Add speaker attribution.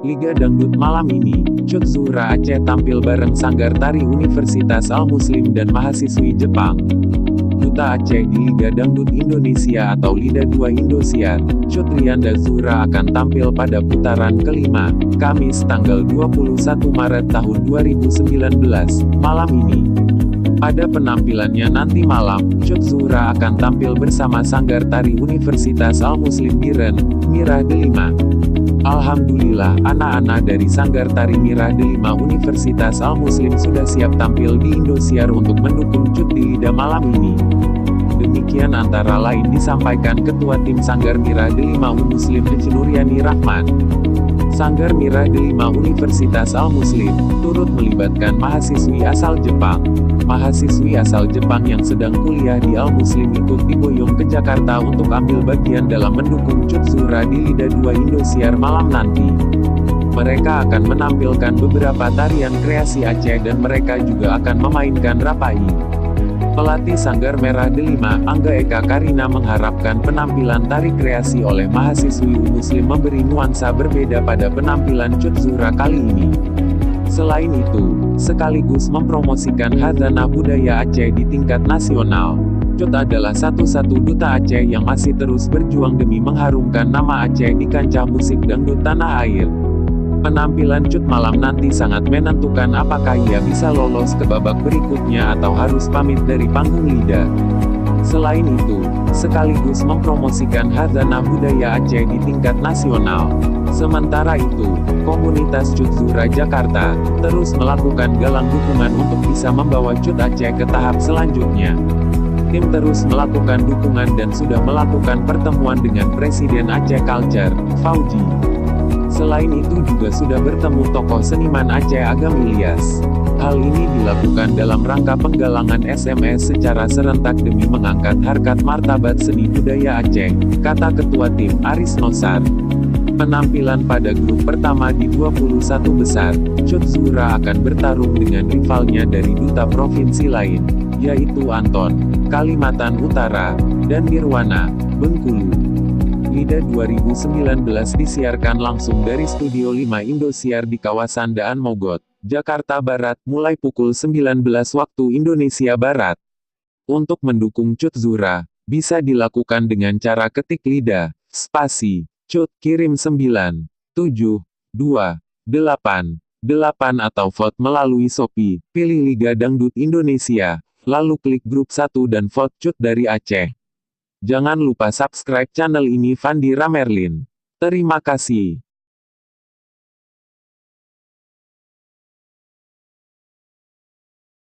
Speaker 1: Liga Dangdut malam ini, Cut Zuhra Aceh tampil bareng Sanggar Tari Universitas Al-Muslim dan mahasiswi Jepang. Duta Aceh di Liga Dangdut Indonesia atau Lida 2 Indosiar, Cut Rianda Zuhra akan tampil pada putaran kelima, Kamis tanggal 21 Maret tahun 2019, malam ini. Pada penampilannya nanti malam, Cut Zuhra akan tampil bersama Sanggar Tari Universitas Al-Muslim Biren, Mirah Delima. Alhamdulillah, anak-anak dari Sanggar Tari Mirah Delima Universitas Al-Muslim sudah siap tampil di Indosiar untuk mendukung Cut di Lida malam ini. Demikian antara lain disampaikan Ketua Tim Sanggar Mirah Delima Muslim Nuriani Rahman. Sanggar Mirah Delima Universitas Al-Muslim turut melibatkan mahasiswi asal Jepang. Mahasiswi asal Jepang yang sedang kuliah di Al-Muslim ikut diboyong ke Jakarta untuk ambil bagian dalam mendukung Cut Zuhra di Lida 2 Indosiar malam nanti. Mereka akan menampilkan beberapa tarian kreasi Aceh dan mereka juga akan memainkan rapai. Pelatih Sanggar Mirah Delima, Angga Eka Karina mengharapkan penampilan tari kreasi oleh mahasiswi Muslim memberi nuansa berbeda pada penampilan Cut Zuhra kali ini. Selain itu, sekaligus mempromosikan khazanah budaya Aceh di tingkat nasional. Cut adalah satu-satu duta Aceh yang masih terus berjuang demi mengharumkan nama Aceh di kancah musik dangdut tanah air. Penampilan Cut malam nanti sangat menentukan apakah ia bisa lolos ke babak berikutnya atau harus pamit dari panggung Lida. Selain itu, sekaligus mempromosikan khazanah budaya Aceh di tingkat nasional. Sementara itu, komunitas Cut Zuhra Jakarta terus melakukan galang dukungan untuk bisa membawa Cut Aceh ke tahap selanjutnya. Tim terus melakukan dukungan dan sudah melakukan pertemuan dengan Presiden Aceh Culture, Fauji. Selain itu juga sudah bertemu tokoh seniman Aceh Agam Ilyas. Hal ini dilakukan dalam rangka penggalangan SMS secara serentak demi mengangkat harkat martabat seni budaya Aceh, kata Ketua Tim, Aris Nosar. Penampilan pada grup pertama di 21 besar, Cut Zuhra akan bertarung dengan rivalnya dari duta provinsi lain, yaitu Anton, Kalimantan Utara, dan Nirwana, Bengkulu. Lida 2019 disiarkan langsung dari Studio 5 Indosiar di kawasan Daan Mogot, Jakarta Barat, mulai pukul 19 waktu Indonesia Barat. Untuk mendukung Cut Zuhra, bisa dilakukan dengan cara ketik Lida, spasi, Cut, kirim 9, 7, 2, 8, 8 atau vote melalui Shopee, pilih Liga Dangdut Indonesia, lalu klik grup 1 dan vote Cut dari Aceh. Jangan lupa subscribe channel ini Fandi Ramerlin. Terima kasih.